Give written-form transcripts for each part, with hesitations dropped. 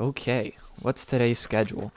Okay, what's today's schedule?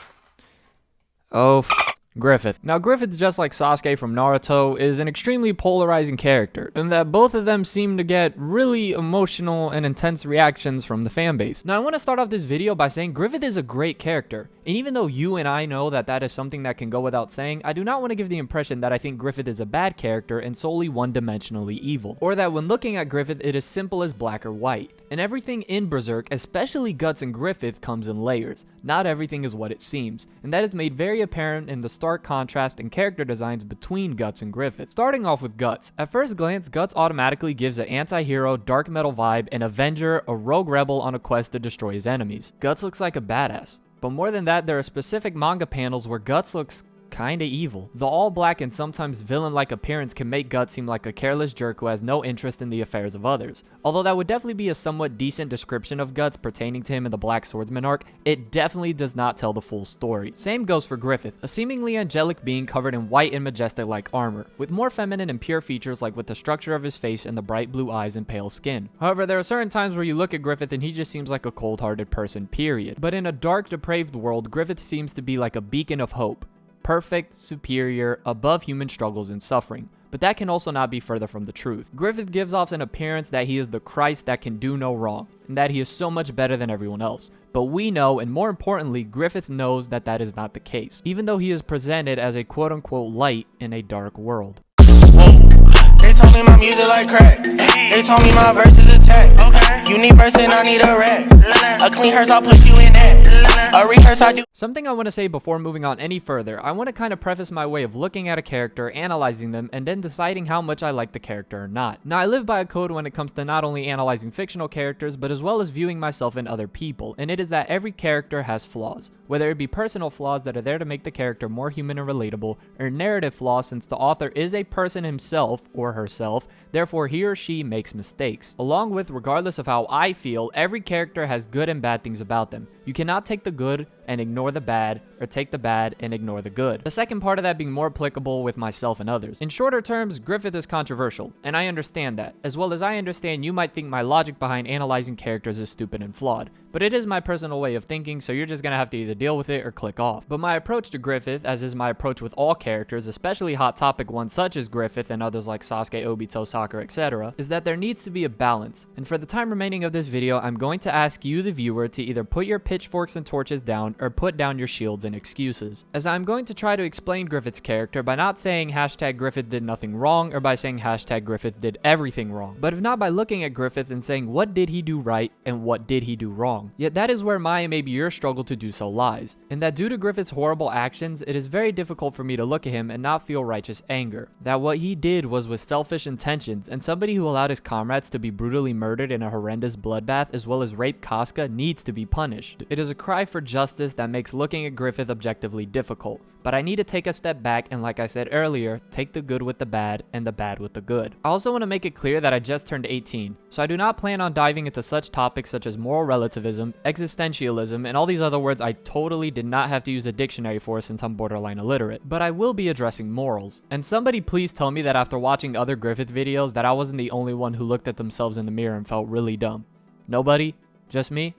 Griffith. Now, Griffith, just like Sasuke from Naruto, is an extremely polarizing character, in that both of them seem to get really emotional and intense reactions from the fanbase. Now, I want to start off this video by saying Griffith is a great character, and even though you and I know that that is something that can go without saying, I do not want to give the impression that I think Griffith is a bad character and solely one-dimensionally evil, or that when looking at Griffith it is simple as black or white. And everything in Berserk, especially Guts and Griffith, comes in layers. Not everything is what it seems, and that is made very apparent in the stark contrast in character designs between Guts and Griffith. Starting off with Guts. At first glance, Guts automatically gives an anti-hero, dark metal vibe, an avenger, a rogue rebel on a quest to destroy his enemies. Guts looks like a badass. But more than that, there are specific manga panels where Guts looks kinda evil. The all-black and sometimes villain-like appearance can make Guts seem like a careless jerk who has no interest in the affairs of others. Although that would definitely be a somewhat decent description of Guts pertaining to him in the Black Swordsman arc, it definitely does not tell the full story. Same goes for Griffith, a seemingly angelic being covered in white and majestic-like armor, with more feminine and pure features like with the structure of his face and the bright blue eyes and pale skin. However, there are certain times where you look at Griffith and he just seems like a cold-hearted person, period. But in a dark, depraved world, Griffith seems to be like a beacon of hope. Perfect, superior, above human struggles and suffering. But that can also not be further from the truth. Griffith gives off an appearance that he is the Christ that can do no wrong, and that he is so much better than everyone else. But we know, and more importantly, Griffith knows that that is not the case, even though he is presented as a quote-unquote light in a dark world. They told me my music like crack. They told me my verse is attack. You need verse and I need a rap. A clean hearse, I'll put you in that. A rehearse, I do. Something I want to say before moving on any further, I want to kind of preface my way of looking at a character, analyzing them, and then deciding how much I like the character or not. Now, I live by a code when it comes to not only analyzing fictional characters, but as well as viewing myself in other people, and it is that every character has flaws. Whether it be personal flaws that are there to make the character more human and relatable, or narrative flaws since the author is a person himself, or herself, therefore he or she makes mistakes. Along with, regardless of how I feel, every character has good and bad things about them. You cannot take the good and ignore the bad, or take the bad and ignore the good. The second part of that being more applicable with myself and others. In shorter terms, Griffith is controversial, and I understand that, as well as I understand you might think my logic behind analyzing characters is stupid and flawed, but it is my personal way of thinking, so you're just gonna have to either deal with it or click off. But my approach to Griffith, as is my approach with all characters, especially hot topic ones such as Griffith and others like Sasuke, Obito, Sakura, etc., is that there needs to be a balance. And for the time remaining of this video, I'm going to ask you, the viewer, to either put your pitchforks and torches down or put down your shields and excuses, as I'm going to try to explain Griffith's character by not saying hashtag Griffith did nothing wrong or by saying hashtag Griffith did everything wrong, but if not by looking at Griffith and saying what did he do right and what did he do wrong. Yet that is where my and maybe your struggle to do so lies, in that due to Griffith's horrible actions, it is very difficult for me to look at him and not feel righteous anger, that what he did was with selfish intentions, and somebody who allowed his comrades to be brutally murdered in a horrendous bloodbath as well as rape Casca needs to be punished. It is a cry for justice that makes looking at Griffith objectively difficult, but I need to take a step back and, like I said earlier, take the good with the bad and the bad with the good. I also want to make it clear that I just turned 18, so I do not plan on diving into such topics such as moral relativism, existentialism, and all these other words I totally did not have to use a dictionary for since I'm borderline illiterate, but I will be addressing morals. And somebody please tell me that after watching other Griffith videos that I wasn't the only one who looked at themselves in the mirror and felt really dumb. Nobody? Just me?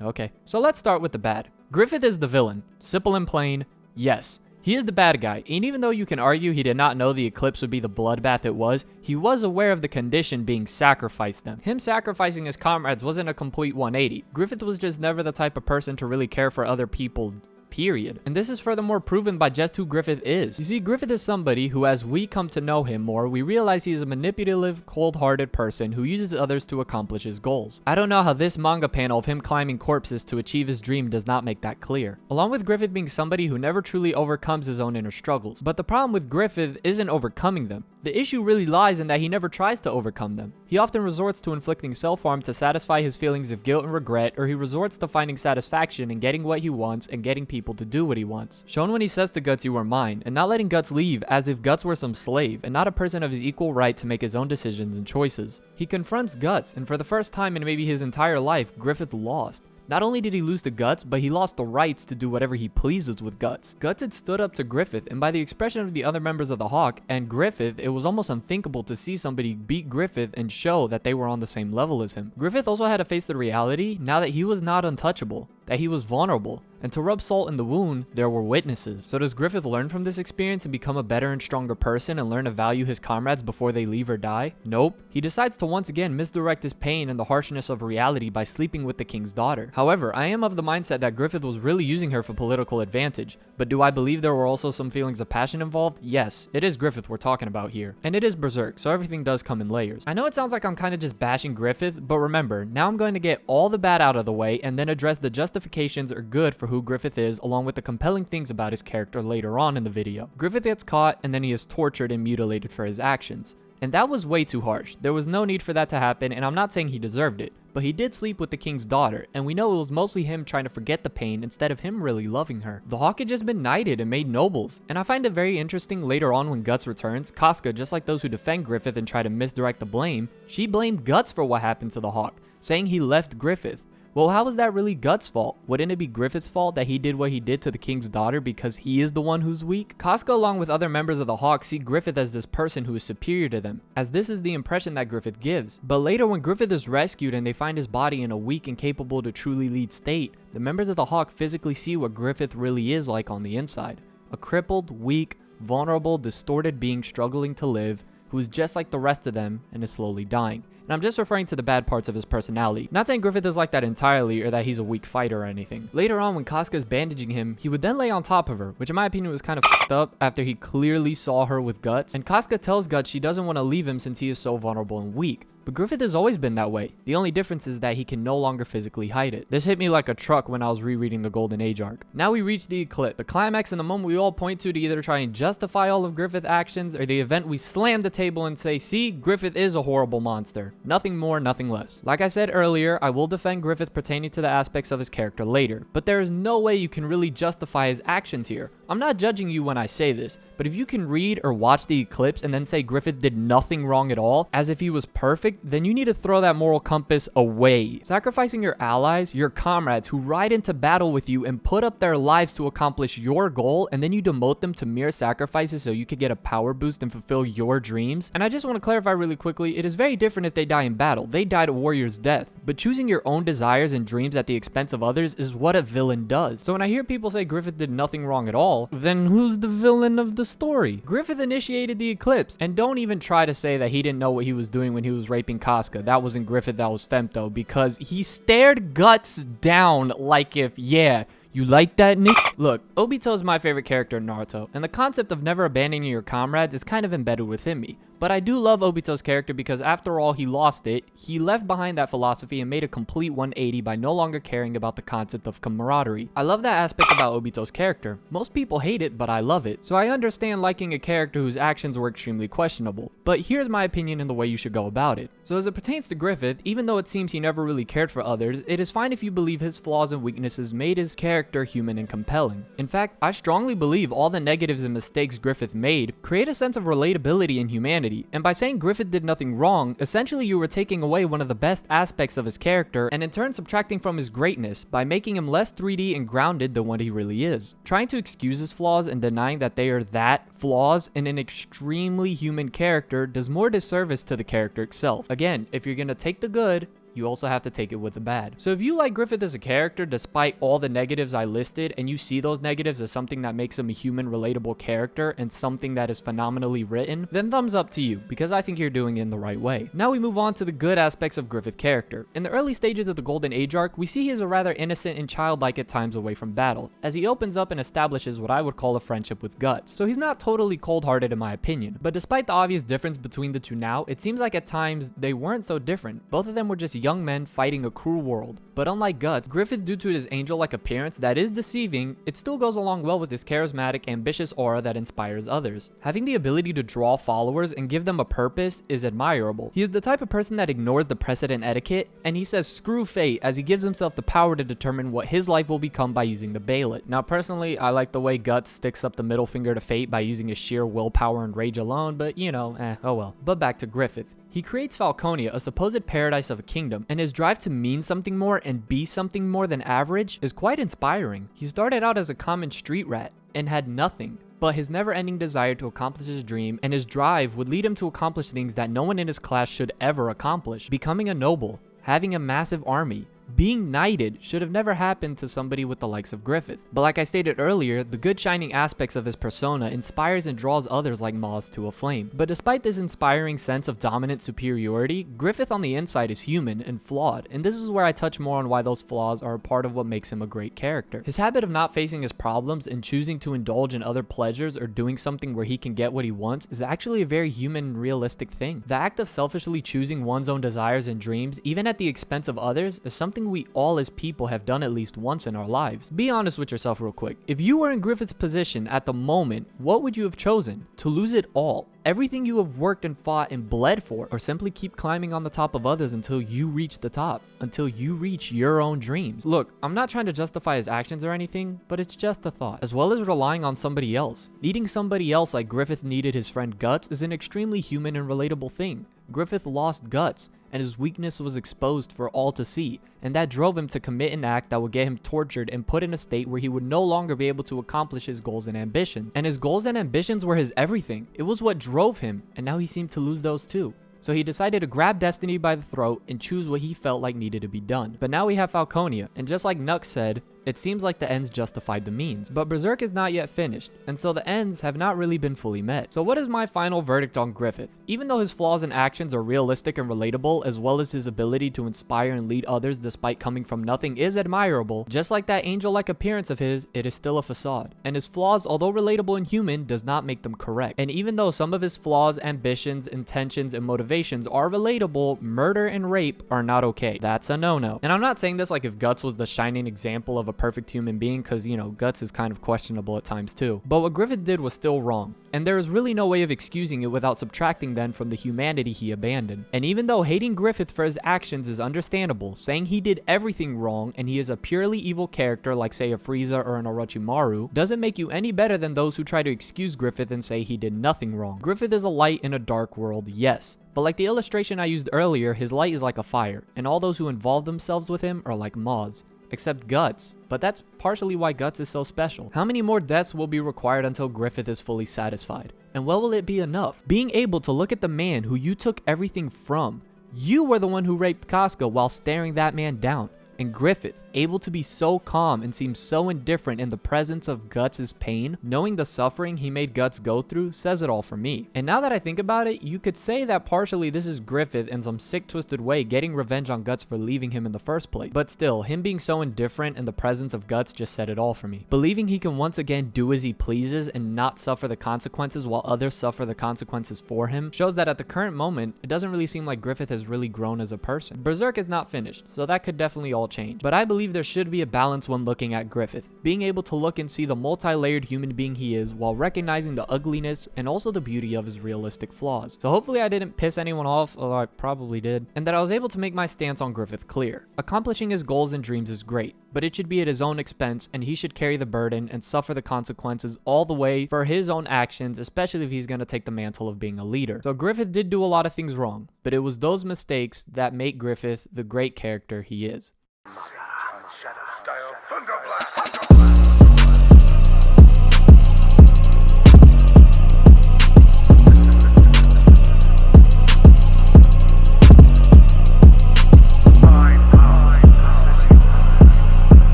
Okay. So let's start with the bad. Griffith is the villain. Simple and plain, yes. He is the bad guy, and even though you can argue he did not know the eclipse would be the bloodbath it was, he was aware of the condition being sacrificed them. Him sacrificing his comrades wasn't a complete 180. Griffith was just never the type of person to really care for other people, period. And this is furthermore proven by just who Griffith is. You see, Griffith is somebody who, as we come to know him more, we realize he is a manipulative, cold-hearted person who uses others to accomplish his goals. I don't know how this manga panel of him climbing corpses to achieve his dream does not make that clear. Along with Griffith being somebody who never truly overcomes his own inner struggles. But the problem with Griffith isn't overcoming them. The issue really lies in that he never tries to overcome them. He often resorts to inflicting self-harm to satisfy his feelings of guilt and regret, or he resorts to finding satisfaction in getting what he wants and getting people to do what he wants. Shown when he says to Guts, "You are mine," and not letting Guts leave as if Guts were some slave and not a person of his equal right to make his own decisions and choices. He confronts Guts, and for the first time in maybe his entire life, Griffith lost. Not only did he lose to Guts, but he lost the rights to do whatever he pleases with Guts. Guts had stood up to Griffith, and by the expression of the other members of the Hawk and Griffith, it was almost unthinkable to see somebody beat Griffith and show that they were on the same level as him. Griffith also had to face the reality now that he was not untouchable. that he was vulnerable, and to rub salt in the wound, there were witnesses. So does Griffith learn from this experience and become a better and stronger person and learn to value his comrades before they leave or die? Nope. He decides to once again misdirect his pain and the harshness of reality by sleeping with the king's daughter. However, I am of the mindset that Griffith was really using her for political advantage. But do I believe there were also some feelings of passion involved? Yes, it is Griffith we're talking about here. And it is Berserk, so everything does come in layers. I know it sounds like I'm kind of just bashing Griffith, but remember, now I'm going to get all the bad out of the way and then address the justifications or good for who Griffith is, along with the compelling things about his character later on in the video. Griffith gets caught and then he is tortured and mutilated for his actions. And that was way too harsh. There was no need for that to happen, and I'm not saying he deserved it, but he did sleep with the king's daughter, and we know it was mostly him trying to forget the pain instead of him really loving her. The Hawk had just been knighted and made nobles, and I find it very interesting later on when Guts returns, Casca, just like those who defend Griffith and try to misdirect the blame, she blamed Guts for what happened to the Hawk, saying he left Griffith. Well, how is that really Guts' fault? Wouldn't it be Griffith's fault that he did what he did to the king's daughter because he is the one who's weak? Casca, along with other members of the Hawk, see Griffith as this person who is superior to them, as this is the impression that Griffith gives. But later, when Griffith is rescued and they find his body in a weak and capable to truly lead state, the members of the Hawk physically see what Griffith really is like on the inside. A crippled, weak, vulnerable, distorted being struggling to live, who is just like the rest of them and is slowly dying. And I'm just referring to the bad parts of his personality. Not saying Griffith is like that entirely or that he's a weak fighter or anything. Later on, when Casca is bandaging him, he would then lay on top of her, which in my opinion was kind of fucked up after he clearly saw her with Guts. And Casca tells Guts she doesn't want to leave him since he is so vulnerable and weak. But Griffith has always been that way. The only difference is that he can no longer physically hide it. This hit me like a truck when I was rereading the Golden Age arc. Now we reach the Eclipse, the climax and the moment we all point to either try and justify all of Griffith's actions or the event we slam the table and say, see, Griffith is a horrible monster. Nothing more, nothing less. Like I said earlier, I will defend Griffith pertaining to the aspects of his character later, but there is no way you can really justify his actions here. I'm not judging you when I say this, but if you can read or watch the Eclipse and then say Griffith did nothing wrong at all, as if he was perfect, then you need to throw that moral compass away. Sacrificing your allies, your comrades who ride into battle with you and put up their lives to accomplish your goal, and then you demote them to mere sacrifices so you could get a power boost and fulfill your dreams. And I just want to clarify really quickly, it is very different if they die in battle. They died a warrior's death. But choosing your own desires and dreams at the expense of others is what a villain does. So when I hear people say Griffith did nothing wrong at all, then who's the villain of the story? Griffith initiated the Eclipse, and don't even try to say that he didn't know what he was doing when he was raping Casca. That wasn't Griffith, that was Femto, because he stared Guts down like if, yeah, you like that, Nick? Look, Obito is my favorite character in Naruto, and the concept of never abandoning your comrades is kind of embedded within me. But I do love Obito's character because after all he lost it, he left behind that philosophy and made a complete 180 by no longer caring about the concept of camaraderie. I love that aspect about Obito's character. Most people hate it, but I love it. So I understand liking a character whose actions were extremely questionable. But here's my opinion in the way you should go about it. So as it pertains to Griffith, even though it seems he never really cared for others, it is fine if you believe his flaws and weaknesses made his character human and compelling. In fact, I strongly believe all the negatives and mistakes Griffith made create a sense of relatability and humanity. And by saying Griffith did nothing wrong, essentially you were taking away one of the best aspects of his character and in turn subtracting from his greatness by making him less 3D and grounded than what he really is. Trying to excuse his flaws and denying that they are that flaws in an extremely human character does more disservice to the character itself. Again, if you're gonna take the good, you also have to take it with the bad. So if you like Griffith as a character despite all the negatives I listed and you see those negatives as something that makes him a human relatable character and something that is phenomenally written, then thumbs up to you because I think you're doing it in the right way. Now we move on to the good aspects of Griffith's character. In the early stages of the Golden Age arc, we see he is a rather innocent and childlike at times away from battle, as he opens up and establishes what I would call a friendship with Guts. So he's not totally cold-hearted in my opinion, but despite the obvious difference between the two now, it seems like at times they weren't so different. Both of them were just young men fighting a cruel world. But unlike Guts, Griffith, due to his angel-like appearance that is deceiving, it still goes along well with his charismatic, ambitious aura that inspires others. Having the ability to draw followers and give them a purpose is admirable. He is the type of person that ignores the precedent etiquette, and he says screw fate as he gives himself the power to determine what his life will become by using the Bailet. Now personally, I like the way Guts sticks up the middle finger to fate by using his sheer willpower and rage alone, but you know, oh well. But back to Griffith. He creates Falconia, a supposed paradise of a kingdom, and his drive to mean something more and be something more than average is quite inspiring. He started out as a common street rat and had nothing, but his never-ending desire to accomplish his dream and his drive would lead him to accomplish things that no one in his class should ever accomplish, becoming a noble, having a massive army, Being knighted should have never happened to somebody with the likes of Griffith. But like I stated earlier, the good shining aspects of his persona inspires and draws others like moths to a flame. But despite this inspiring sense of dominant superiority, Griffith on the inside is human and flawed, and this is where I touch more on why those flaws are a part of what makes him a great character. His habit of not facing his problems and choosing to indulge in other pleasures or doing something where he can get what he wants is actually a very human and realistic thing. The act of selfishly choosing one's own desires and dreams, even at the expense of others, is something we all as people have done at least once in our lives. Be honest with yourself real quick. If you were in Griffith's position at the moment, what would you have chosen? To lose it all? Everything you have worked and fought and bled for, or simply keep climbing on the top of others until you reach the top, until you reach your own dreams? Look, I'm not trying to justify his actions or anything, but it's just a thought. As well as relying on somebody else. Needing somebody else like Griffith needed his friend Guts is an extremely human and relatable thing. Griffith lost Guts, and his weakness was exposed for all to see, and that drove him to commit an act that would get him tortured and put in a state where he would no longer be able to accomplish his goals and ambitions. And his goals and ambitions were his everything. It was what drove him, and now he seemed to lose those too. So he decided to grab destiny by the throat and choose what he felt like needed to be done. But now we have Falconia, and just like Nux said, it seems like the ends justified the means. But Berserk is not yet finished, and so the ends have not really been fully met. So what is my final verdict on Griffith? Even though his flaws and actions are realistic and relatable, as well as his ability to inspire and lead others despite coming from nothing is admirable, just like that angel-like appearance of his, it is still a facade. And his flaws, although relatable and human, does not make them correct. And even though some of his flaws, ambitions, intentions, and motivations are relatable, murder and rape are not okay. That's a no-no. And I'm not saying this like if Guts was the shining example of a perfect human being, because, you know, Guts is kind of questionable at times too. But what Griffith did was still wrong, and there is really no way of excusing it without subtracting then from the humanity he abandoned. And even though hating Griffith for his actions is understandable, saying he did everything wrong and he is a purely evil character like say a Frieza or an Orochimaru doesn't make you any better than those who try to excuse Griffith and say he did nothing wrong. Griffith is a light in a dark world, yes. But like the illustration I used earlier, his light is like a fire, and all those who involve themselves with him are like moths. Except Guts, but that's partially why Guts is so special. How many more deaths will be required until Griffith is fully satisfied? And what will it be enough? Being able to look at the man who you took everything from. You were the one who raped Casca while staring that man down. And Griffith, able to be so calm and seem so indifferent in the presence of Guts' pain, knowing the suffering he made Guts go through, says it all for me. And now that I think about it, you could say that partially this is Griffith in some sick twisted way getting revenge on Guts for leaving him in the first place. But still, him being so indifferent in the presence of Guts just said it all for me. Believing he can once again do as he pleases and not suffer the consequences while others suffer the consequences for him shows that at the current moment, it doesn't really seem like Griffith has really grown as a person. Berserk is not finished, so that could definitely all change. But I believe there should be a balance when looking at Griffith, being able to look and see the multi-layered human being he is while recognizing the ugliness and also the beauty of his realistic flaws. So hopefully I didn't piss anyone off, although I probably did, and that I was able to make my stance on Griffith clear. Accomplishing his goals and dreams is great, but it should be at his own expense, and he should carry the burden and suffer the consequences all the way for his own actions, especially if he's going to take the mantle of being a leader. So Griffith did do a lot of things wrong, but it was those mistakes that make Griffith the great character he is.